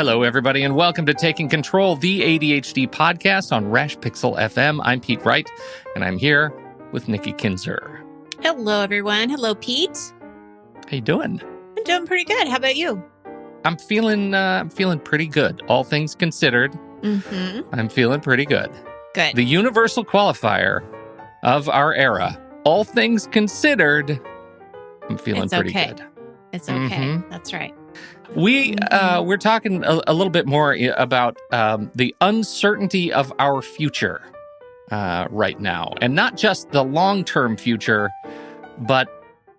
Hello, everybody, and welcome to Taking Control, the ADHD podcast on Rash Pixel FM. I'm Pete Wright, and I'm here with Nikki Kinzer. Hello, everyone. Hello, Pete. How you doing? I'm doing pretty good. How about you? I'm feeling pretty good. All things considered, I'm feeling pretty good. Good. The universal qualifier of our era. All things considered, I'm feeling pretty good. It's okay. That's right. We're talking a little bit more about the uncertainty of our future right now, and not just the long-term future, but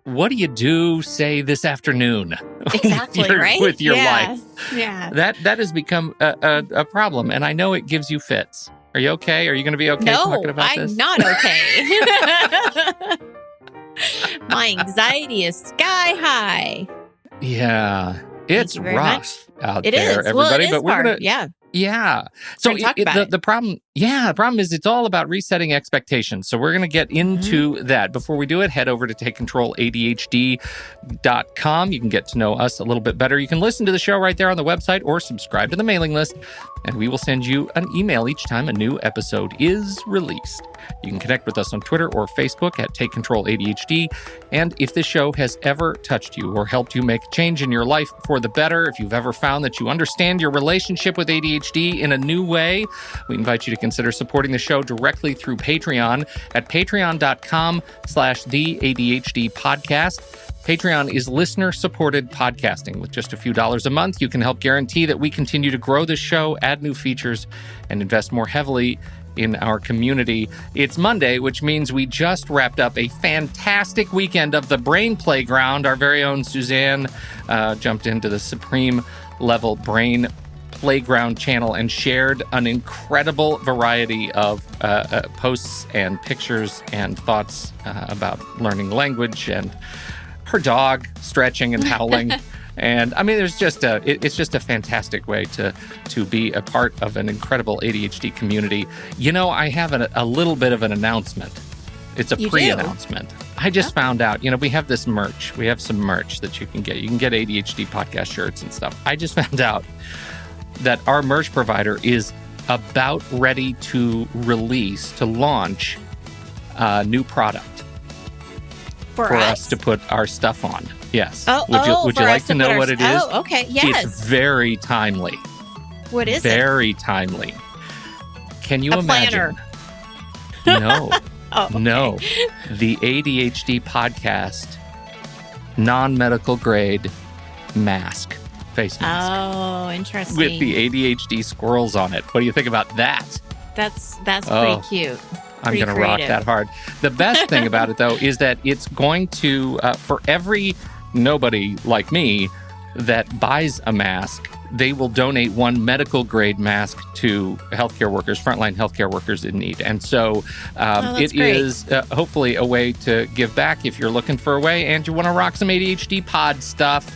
what do you do, say, this afternoon? Exactly, right? With your life. Yeah. That has become a problem, and I know it gives you fits. Are you okay? Are you going to be okay talking about this? No, I'm not okay. My anxiety is sky high. Yeah. It's rough out there, everybody. Well, it is but we're hard. gonna, yeah. So the problem is it's all about resetting expectations. So we're going to get into that. Before we do it, head over to takecontroladhd.com. You can get to know us a little bit better. You can listen to the show right there on the website or subscribe to the mailing list, and we will send you an email each time a new episode is released. You can connect with us on Twitter or Facebook at Take Control ADHD. And if this show has ever touched you or helped you make a change in your life for the better, if you've ever found that you understand your relationship with ADHD in a new way, we invite you to consider supporting the show directly through Patreon at patreon.com/theADHD podcast. Patreon is listener-supported podcasting. With just a few dollars a month, you can help guarantee that we continue to grow this show, add new features, and invest more heavily in our community. It's Monday, which means we just wrapped up a fantastic weekend of the Brain Playground. Our very own Suzanne jumped into the Supreme Level Brain Playground channel and shared an incredible variety of posts and pictures and thoughts about learning language and her dog stretching and howling. And I mean, it's just a fantastic way to be a part of an incredible ADHD community. You know, I have a little bit of an announcement. It's a pre-announcement. I just found out, we have this merch. We have some merch that you can get. You can get ADHD podcast shirts and stuff. I just found out that our merch provider is about ready to launch a new product for us to put our stuff on. Yes. Would you like to know what it is? Oh, okay. Yes. It's very timely. What is very timely. Can you imagine? Planner. No. Okay. No. The ADHD podcast non-medical grade mask. Face mask. Oh, interesting. With the ADHD squirrels on it. What do you think about that? That's pretty cute. I'm going to rock that hard. The best thing about it, though, is that it's going to, for every nobody like me that buys a mask, they will donate one medical grade mask to healthcare workers, frontline healthcare workers in need. And so it is hopefully a way to give back if you're looking for a way and you want to rock some ADHD pod stuff.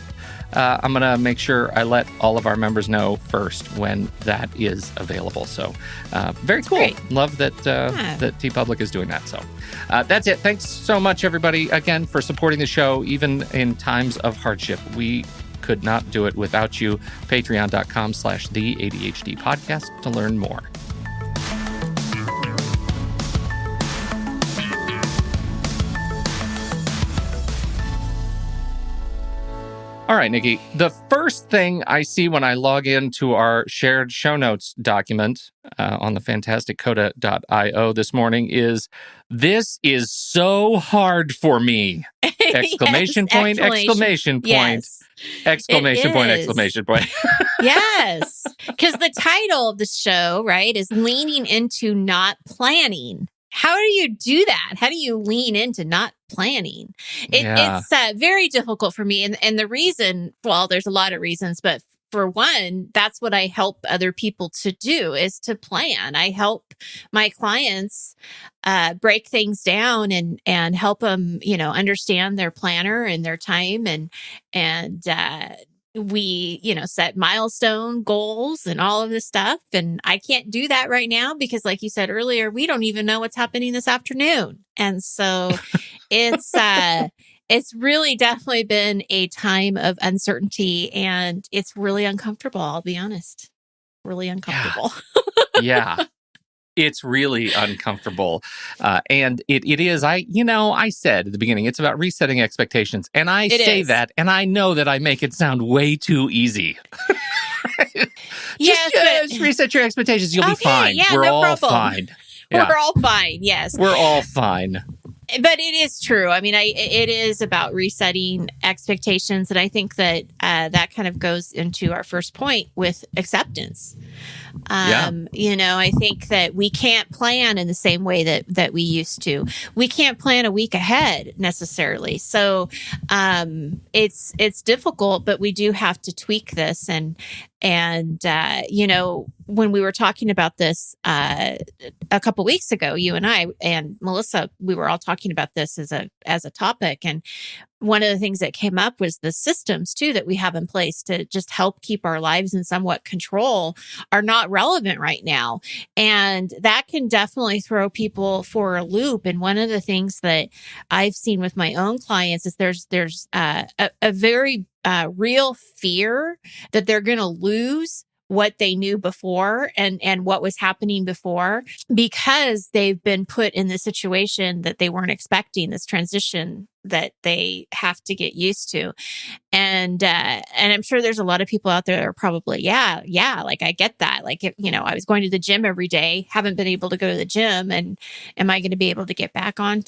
I'm going to make sure I let all of our members know first when that is available. So very cool. Great. Love that that TeePublic is doing that. So that's it. Thanks so much, everybody, again, for supporting the show, even in times of hardship. We could not do it without you. Patreon.com/theADHD podcast to learn more. All right, Nikki, the first thing I see when I log into our shared show notes document on the fantasticcoda.io this morning is, "This is so hard for me!" Exclamation point, exclamation point, exclamation point, exclamation point. Yes, because the title of the show, right, is leaning into not planning. How do you do that? How do you lean into not planning? It's very difficult for me. And the reason, well, there's a lot of reasons, but for one, that's what I help other people to do, is to plan. I help my clients break things down and help them, understand their planner and their time, and we, set milestone goals and all of this stuff. And I can't do that right now because, like you said earlier, we don't even know what's happening this afternoon. And so it's It's really definitely been a time of uncertainty, and it's really uncomfortable. I'll be honest. Really uncomfortable. Yeah. It's really uncomfortable. And it is, I said at the beginning, it's about resetting expectations. And I say that, and I know that I make it sound way too easy. Just reset your expectations. You'll be fine. Yeah, We're no all problem. fine. Yeah. We're all fine. Yes. We're all fine. But it is true. I mean, it is about resetting expectations. And I think that that kind of goes into our first point with acceptance. I think that we can't plan in the same way that we used to. We can't plan a week ahead necessarily. So it's difficult, but we do have to tweak this. And when we were talking about this a couple weeks ago, you and I and Melissa, we were all talking about this as a topic. And one of the things that came up was the systems too that we have in place to just help keep our lives in somewhat control are not relevant right now. And that can definitely throw people for a loop. And one of the things that I've seen with my own clients is there's a very real fear that they're going to lose what they knew before and what was happening before because they've been put in this situation that they weren't expecting, this transition that they have to get used to. And I'm sure there's a lot of people out there that are probably, like I get that. Like, if, I was going to the gym every day, haven't been able to go to the gym, and am I going to be able to get back on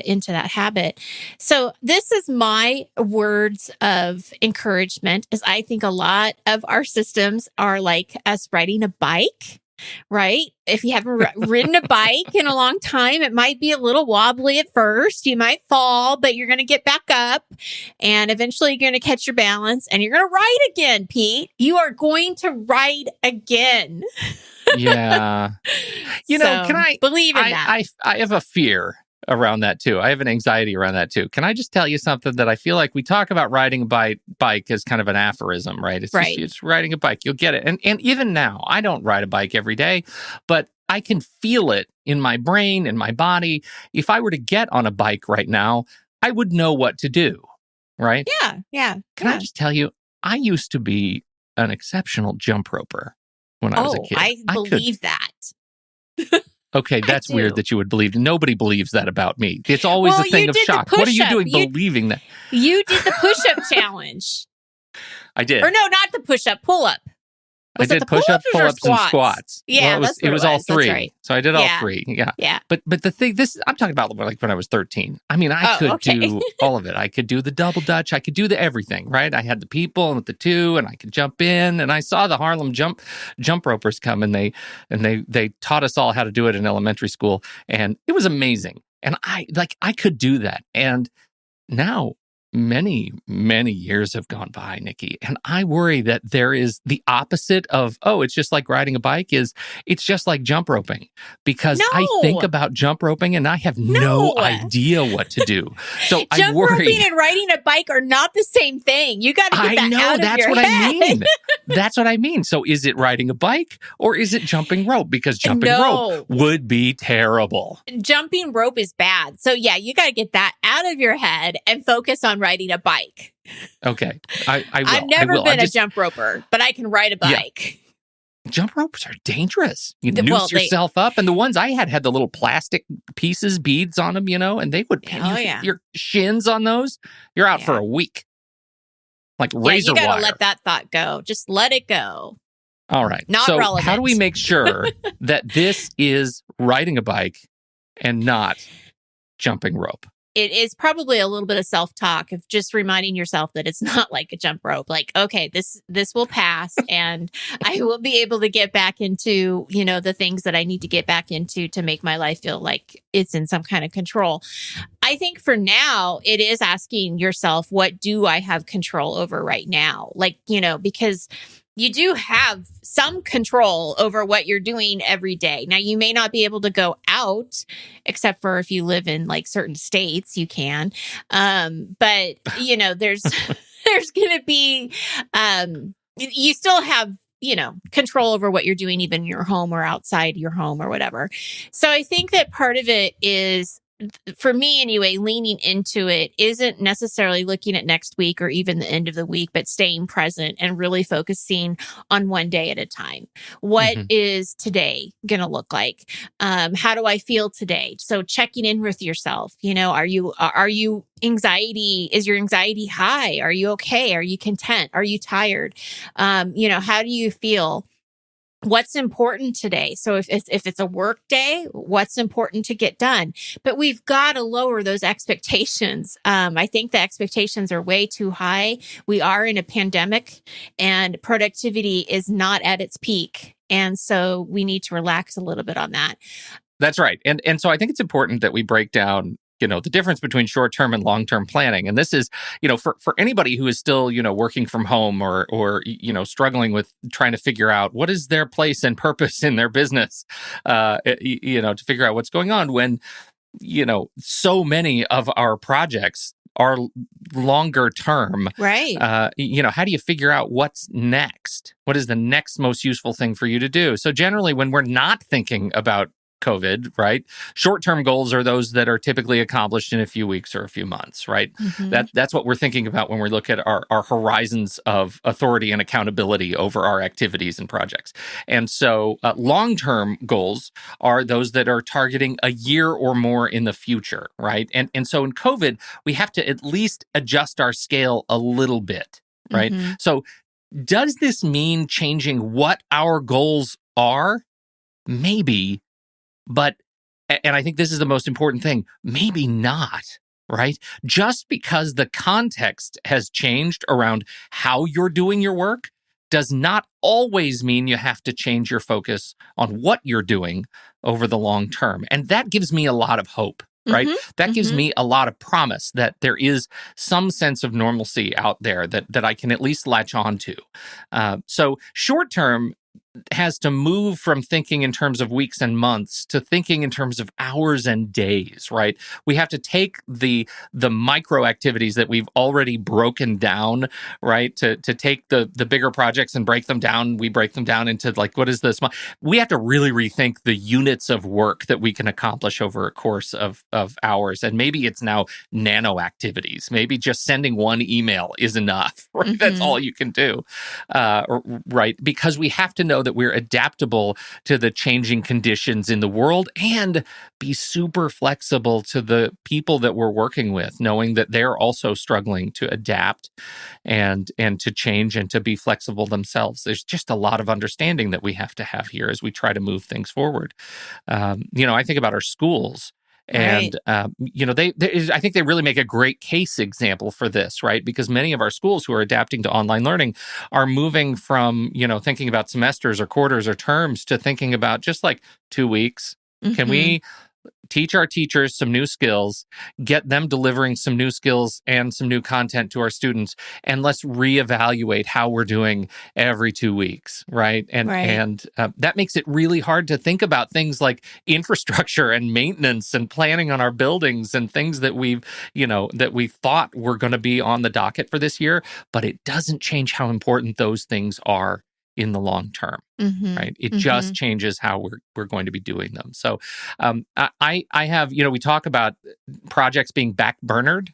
into that habit? So this is my words of encouragement, is I think a lot of our systems are like us riding a bike. Right? If you haven't ridden a bike in a long time, it might be a little wobbly at first. You might fall, but you're going to get back up and eventually you're going to catch your balance and you're going to ride again, Pete. You are going to ride again. Yeah. Can I believe in that? I have a fear around that too. I have an anxiety around that too. Can I just tell you something that I feel like we talk about riding a bike as kind of an aphorism, right? It's right. Just riding a bike. You'll get it. And even now, I don't ride a bike every day, but I can feel it in my brain and my body. If I were to get on a bike right now, I would know what to do, right? Yeah. Can I just tell you, I used to be an exceptional jump roper when I was a kid. I believe that. Okay, that's weird that you would believe. Nobody believes that about me. It's always a thing of shock. What are you doing believing that? You did the push-up challenge. I did. Or no, not the push-up, pull-up. I did push-ups, pull-ups, and squats. Yeah, well, it was all three. That's right. So I did all three. Yeah. But the thing, I'm talking about like when I was 13. I mean, I could do all of it. I could do the double dutch. I could do everything, right? I had the people with the two, and I could jump in. And I saw the Harlem jump ropers come, and they taught us all how to do it in elementary school, and it was amazing. And I could do that. And now, many, many years have gone by, Nikki, and I worry that there is the opposite of, it's just like riding a bike, it's just like jump roping, because I think about jump roping and I have no idea what to do. So I worry. Jump roping and riding a bike are not the same thing. You got to get that out of your head. I mean. That's what I mean. So is it riding a bike or is it jumping rope? Because jumping rope would be terrible. Jumping rope is bad. So yeah, you got to get that out of your head and focus on riding a bike. Okay. I will. I've never been a jump roper, but I can ride a bike. Yeah. Jump ropes are dangerous. You noose yourself up. And the ones I had the little plastic pieces, beads on them, and they would, your shins on those, you're out for a week. Like razor wire. You got to let that thought go. Just let it go. All right. Not relevant. How do we make sure that this is riding a bike and not jumping rope? It is probably a little bit of self-talk of just reminding yourself that it's not like a jump rope. Like, okay, this will pass and I will be able to get back into, the things that I need to get back into to make my life feel like it's in some kind of control. I think for now, it is asking yourself, what do I have control over right now? Like, because you do have some control over what you're doing every day. Now, you may not be able to go out, except for if you live in like certain states, you can. But, there's going to be, you still have, control over what you're doing, even in your home or outside your home or whatever. So I think that part of it is for me anyway, leaning into it isn't necessarily looking at next week or even the end of the week, but staying present and really focusing on one day at a time. What is today going to look like? How do I feel today? So checking in with yourself, are you anxiety? Is your anxiety high? Are you okay? Are you content? Are you tired? How do you feel? What's important today? So if it's a work day, what's important to get done? But we've got to lower those expectations. I think the expectations are way too high. We are in a pandemic and productivity is not at its peak. And so we need to relax a little bit on that. That's right. And so I think it's important that we break down the difference between short-term and long-term planning. And this is, for anybody who is still, working from home or struggling with trying to figure out what is their place and purpose in their business, to figure out what's going on when, so many of our projects are longer term. Right. How do you figure out what's next? What is the next most useful thing for you to do? So generally, when we're not thinking about COVID, right? Short-term goals are those that are typically accomplished in a few weeks or a few months, right? That's what we're thinking about when we look at our horizons of authority and accountability over our activities and projects. And so long-term goals are those that are targeting a year or more in the future, right? And so in COVID, we have to at least adjust our scale a little bit, right? So does this mean changing what our goals are? Maybe. But, and I think this is the most important thing, maybe not, right? Just because the context has changed around how you're doing your work does not always mean you have to change your focus on what you're doing over the long term. And that gives me a lot of hope, right? That gives me a lot of promise that there is some sense of normalcy out there that I can at least latch on to. So short term has to move from thinking in terms of weeks and months to thinking in terms of hours and days, right? We have to take the micro activities that we've already broken down, right? To take the bigger projects and break them down. We break them down into what is this? We have to really rethink the units of work that we can accomplish over a course of hours. And maybe it's now nano activities. Maybe just sending one email is enough, right? That's all you can do, right? Because we have to know that we're adaptable to the changing conditions in the world and be super flexible to the people that we're working with, knowing that they're also struggling to adapt and to change and to be flexible themselves. There's just a lot of understanding that we have to have here as we try to move things forward. I think about our schools. And, I think they really make a great case example for this, right? Because many of our schools who are adapting to online learning are moving from, thinking about semesters or quarters or terms to thinking about just 2 weeks. Can we teach our teachers some new skills, get them delivering some new skills and some new content to our students, and let's reevaluate how we're doing every 2 weeks, right? And that makes it really hard to think about things like infrastructure and maintenance and planning on our buildings and things that that we thought were going to be on the docket for this year, but it doesn't change how important those things are in the long term, right? It just changes how we're going to be doing them. So I have, we talk about projects being backburnered.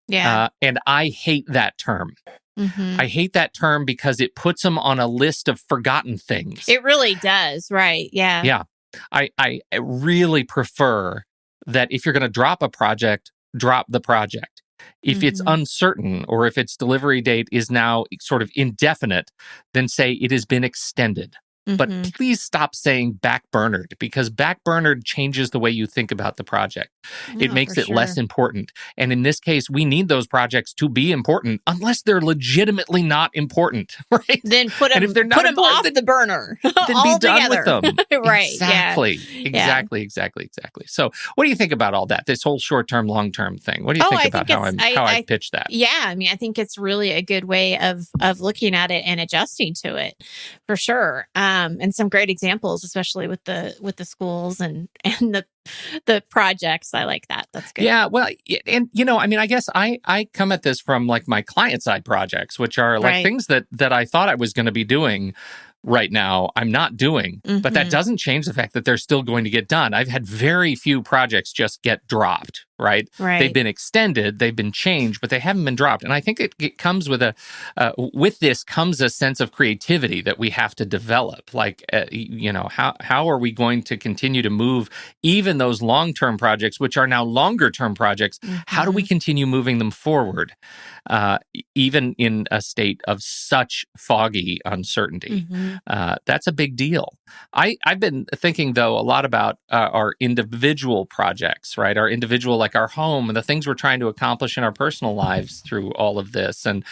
Yeah. And I hate that term. I hate that term because it puts them on a list of forgotten things. It really does, right? Yeah. Yeah. I really prefer that if you're going to drop a project, drop the project. If it's uncertain or if its delivery date is now sort of indefinite, then say it has been extended. But please stop saying backburnered, because backburnered changes the way you think about the project. It makes it less important. And in this case, we need those projects to be important unless they're legitimately not important, right? Then put them off the burner. Then be done with them. Right. Exactly. Yeah. Exactly. So what do you think about all that? This whole short-term, long-term thing? What do you think about how I pitch that? Yeah. I mean, I think it's really a good way of looking at it and adjusting to it, for sure. And some great examples, especially with the schools and the projects. I like that. That's good. Yeah. Well, and I guess I come at this from my client side projects, which are things that I thought I was going to be doing right now I'm not doing, but that doesn't change the fact that they're still going to get done. I've had very few projects just get dropped, right? They've been extended, they've been changed, but they haven't been dropped. And I think it comes with with this comes a sense of creativity that we have to develop. Like, how are we going to continue to move even those long-term projects, which are now longer-term projects? How do we continue moving them forward, even in a state of such foggy uncertainty? That's a big deal. I've been thinking, though, a lot about our individual projects, right? Our individual, like our home and the things we're trying to accomplish in our personal lives through all of this. And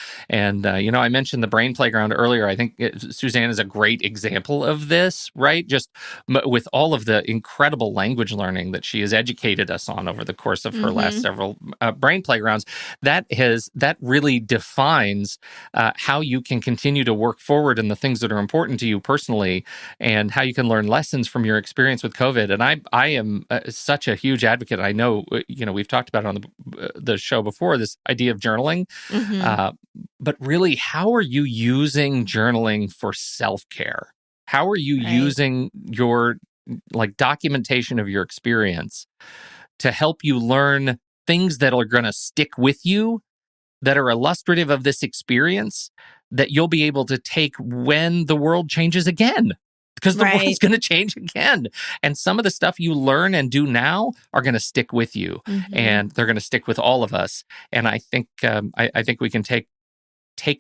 I mentioned the brain playground earlier. I think Suzanne is a great example of this, right? Just with all of the incredible language learning that she has educated us on over the course of her last several brain playgrounds, that really defines how you can continue to work forward in the things that are important to you personally, and how you can learn lessons from your experience with COVID. And I am such a huge advocate. I know, we've talked about it on the show before, this idea of journaling. But really, how are you using journaling for self-care? How are you using your documentation of your experience to help you learn things that are going to stick with you, that are illustrative of this experience, that you'll be able to take when the world changes again? Because the world's going to change again. And some of the stuff you learn and do now are going to stick with you. And they're going to stick with all of us. And I think I think we can take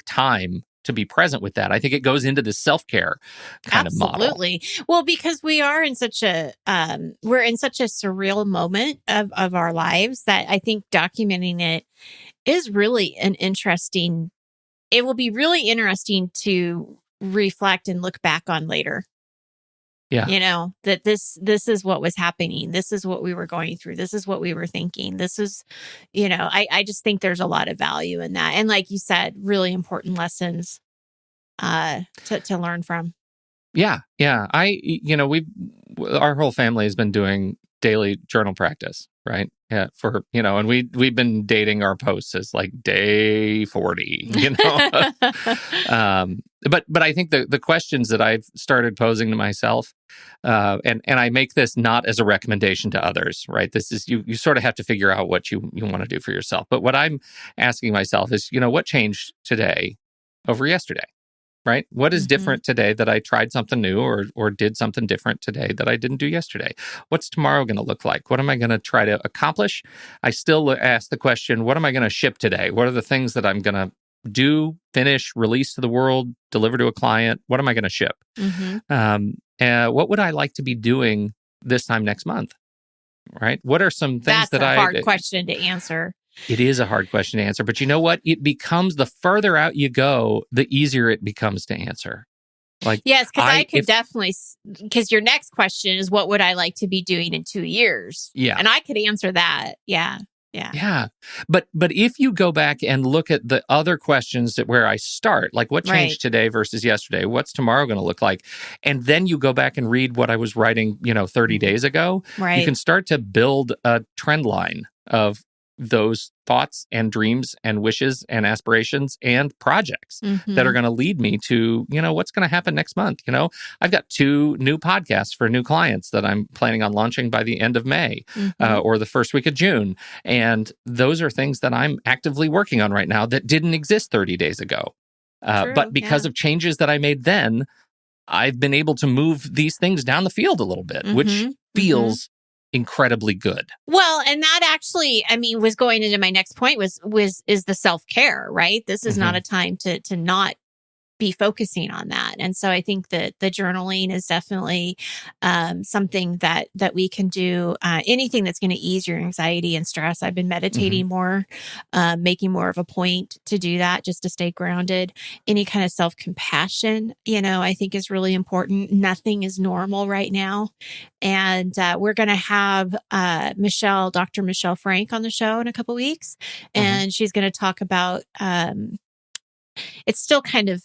time to be present with that. I think it goes into the self-care kind of model. Absolutely. Well, because we are in such a we're in such a surreal moment of our lives that I think documenting it is really it will be really interesting to reflect and look back on later. Yeah. That this is what was happening. This is what we were going through. This is what we were thinking. This is, I just think there's a lot of value in that. And like you said, really important lessons to learn from. Yeah. Yeah. Our whole family has been doing daily journal practice, right? Yeah. And we've been dating our posts as like day 40, But I think the questions that I've started posing to myself, and I make this not as a recommendation to others, right? This is, you sort of have to figure out what you want to do for yourself. But what I'm asking myself is, what changed today over yesterday? Right? What is different today that I tried something new or did something different today that I didn't do yesterday? What's tomorrow going to look like? What am I going to try to accomplish? I still ask the question, what am I going to ship today? What are the things that I'm going to do, finish, release to the world, deliver to a client? What am I going to ship? What would I like to be doing this time next month? Right? What are some things That's a hard question to answer. It is a hard question to answer, but you know what? It becomes, the further out you go, the easier it becomes to answer. Yes, because your next question is, what would I like to be doing in 2 years? Yeah. And I could answer that. Yeah. But if you go back and look at the other questions where I start, like what changed today versus yesterday, what's tomorrow going to look like? And then you go back and read what I was writing, 30 days ago, you can start to build a trend line of those thoughts and dreams and wishes and aspirations and projects that are going to lead me to, what's going to happen next month. I've got 2 new podcasts for new clients that I'm planning on launching by the end of May or the first week of June. And those are things that I'm actively working on right now that didn't exist 30 days ago. But because of changes that I made then, I've been able to move these things down the field a little bit, which feels incredibly good. Well, and that actually, was going into my next point is the self-care, right? This is not a time to not be focusing on that. And so I think that the journaling is definitely something that we can do. Anything that's going to ease your anxiety and stress. I've been meditating more, making more of a point to do that, just to stay grounded. Any kind of self-compassion, I think is really important. Nothing is normal right now. And we're going to have Dr. Michelle Frank on the show in a couple weeks. And she's going to talk about, it's still kind of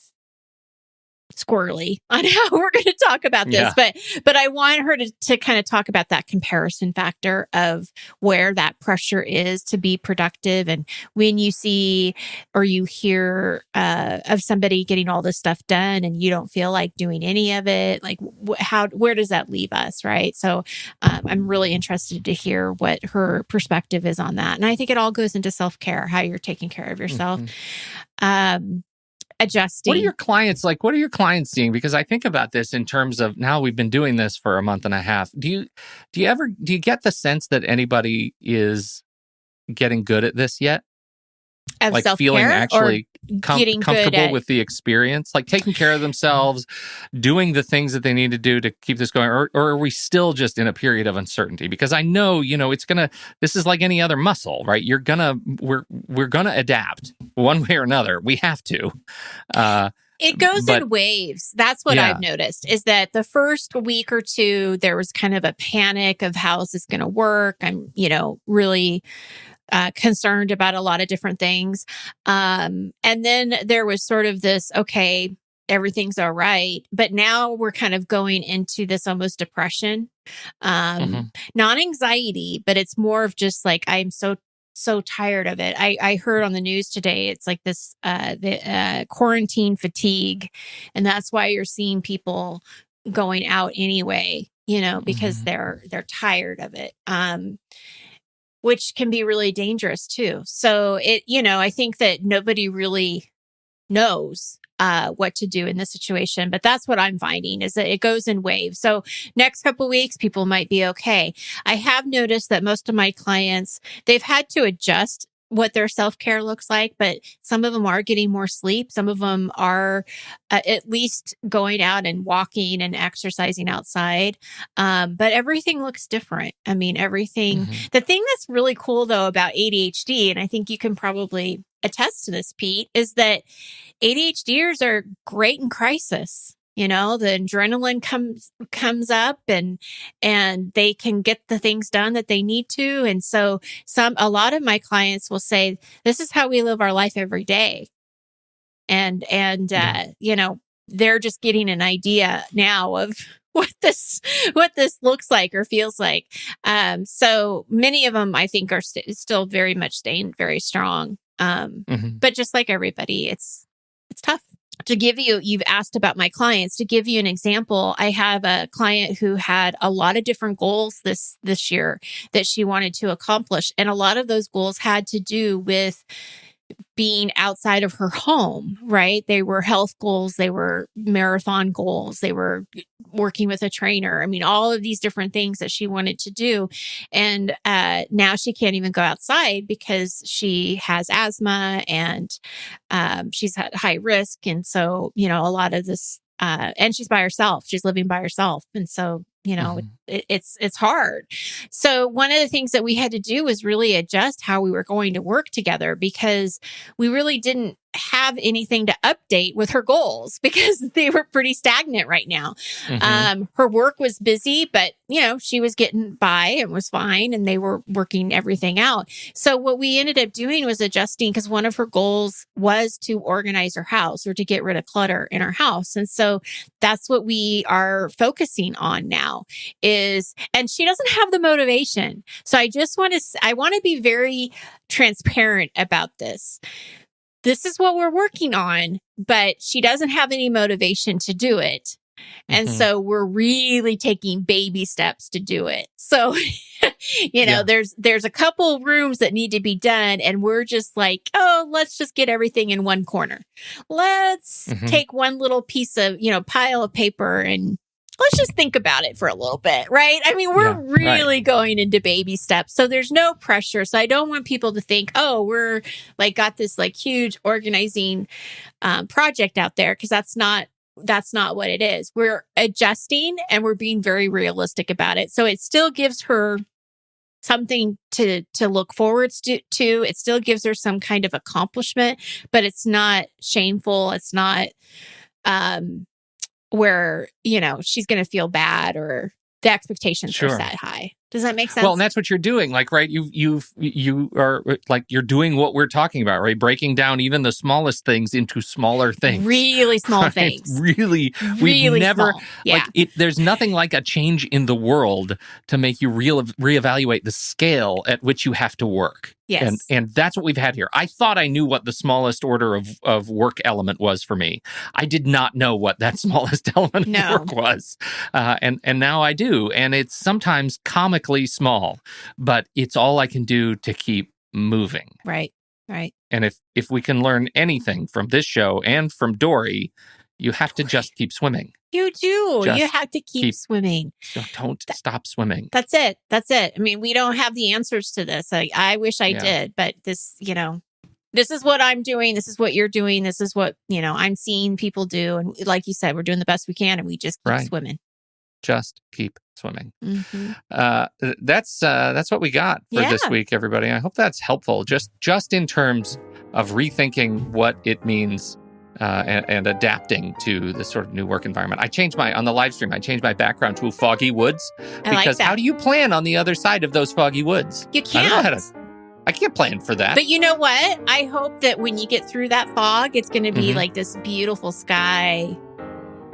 squirrely on how we're going to talk about this, but I want her to kind of talk about that comparison factor of where that pressure is to be productive. And when you see or you hear of somebody getting all this stuff done and you don't feel like doing any of it, like where does that leave us, right? So I'm really interested to hear what her perspective is on that. And I think it all goes into self-care, how you're taking care of yourself. Adjusting. What are your clients like? What are your clients seeing? Because I think about this in terms of now we've been doing this for a month and a half. Do you get the sense that anybody is getting good at this yet? Of like self-care, feeling actually getting comfortable with the experience, like taking care of themselves, doing the things that they need to do to keep this going, or are we still just in a period of uncertainty? Because I know, this is like any other muscle, right? We're gonna adapt one way or another. We have to. It goes in waves. That's what I've noticed, is that the first week or two, there was kind of a panic of how is this going to work? I'm, really concerned about a lot of different things. And then there was sort of this, okay, everything's all right. But now we're kind of going into this almost depression, not anxiety, but it's more of just like, I'm so tired of it. I heard on the news today, it's like this, the quarantine fatigue. And that's why you're seeing people going out anyway, because they're tired of it. Which can be really dangerous too. So I think that nobody really knows what to do in this situation, but that's what I'm finding is that it goes in waves. So next couple of weeks, people might be okay. I have noticed that most of my clients, they've had to adjust what their self-care looks like, but some of them are getting more sleep. Some of them are at least going out and walking and exercising outside. But everything looks different. I mean, the thing that's really cool though about ADHD, and I think you can probably attest to this, Pete, is that ADHDers are great in crisis. The adrenaline comes up and they can get the things done that they need to. And so a lot of my clients will say, this is how we live our life every day. And they're just getting an idea now of what this looks like or feels like. So many of them, I think, are still very much staying very strong. But just like everybody, it's tough. You've asked about my clients. To give you an example, I have a client who had a lot of different goals this year that she wanted to accomplish. And a lot of those goals had to do with being outside of her home, right? They were health goals. They were marathon goals. They were working with a trainer. I mean, all of these different things that she wanted to do. And now she can't even go outside because she has asthma and she's at high risk. And so, a lot of this, and she's by herself. She's living by herself. And so, it's hard. So one of the things that we had to do was really adjust how we were going to work together because we really didn't have anything to update with her goals because they were pretty stagnant right now. Her work was busy, but she was getting by and was fine and they were working everything out. So what we ended up doing was adjusting because one of her goals was to organize her house or to get rid of clutter in her house. And so that's what we are focusing on now and she doesn't have the motivation. So I want to be very transparent about this. This is what we're working on, but she doesn't have any motivation to do it. And so we're really taking baby steps to do it. So, there's a couple rooms that need to be done. And we're just like, oh, let's just get everything in one corner. Let's take one little piece of, pile of paper and let's just think about it for a little bit, right? I mean, we're really going into baby steps. So there's no pressure. So I don't want people to think, oh, we're like got this like huge organizing project out there because that's not what it is. We're adjusting and we're being very realistic about it. So it still gives her something to look forward to. It still gives her some kind of accomplishment, but it's not shameful. It's not where, she's going to feel bad or the expectations are set high. Does that make sense? Well, and that's what you're doing. Like, right, you are like, you're doing what we're talking about, right? Breaking down even the smallest things into smaller things. Really small right? things. Really, we've Really never, small. Yeah. there's nothing like a change in the world to make you reevaluate the scale at which you have to work. Yes. And that's what we've had here. I thought I knew what the smallest order of work element was for me. I did not know what that smallest element of work was. And now I do. And it's sometimes comically small, but it's all I can do to keep moving. Right. And if we can learn anything from this show and from Dory, you have to just keep swimming. You do. Just you have to keep swimming. So don't stop swimming. That's it. I mean, we don't have the answers to this. I wish I did, but this is what I'm doing. This is what you're doing. This is what, I'm seeing people do. And like you said, we're doing the best we can, and we just keep swimming. Just keep swimming. Mm-hmm. That's what we got for this week, everybody. I hope that's helpful. Just in terms of rethinking what it means and adapting to this sort of new work environment. On the live stream, I changed my background to foggy woods because how do you plan on the other side of those foggy woods? You can't. I can't plan for that. But you know what? I hope that when you get through that fog, it's going to be like this beautiful sky,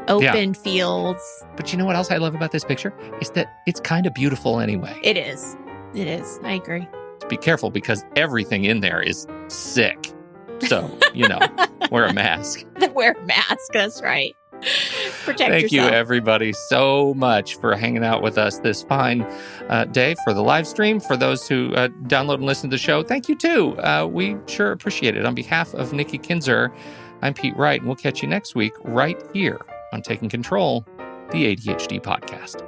open fields. But you know what else I love about this picture? Is that it's kind of beautiful anyway. It is. I agree. Be careful because everything in there is sick. So, wear a mask. Wear a mask. That's right. Protect Thank yourself. you, everybody, so much for hanging out with us this fine day for the live stream. For those who download and listen to the show, thank you, too. We sure appreciate it. On behalf of Nikki Kinzer, I'm Pete Wright, and we'll catch you next week right here on Taking Control, the ADHD podcast.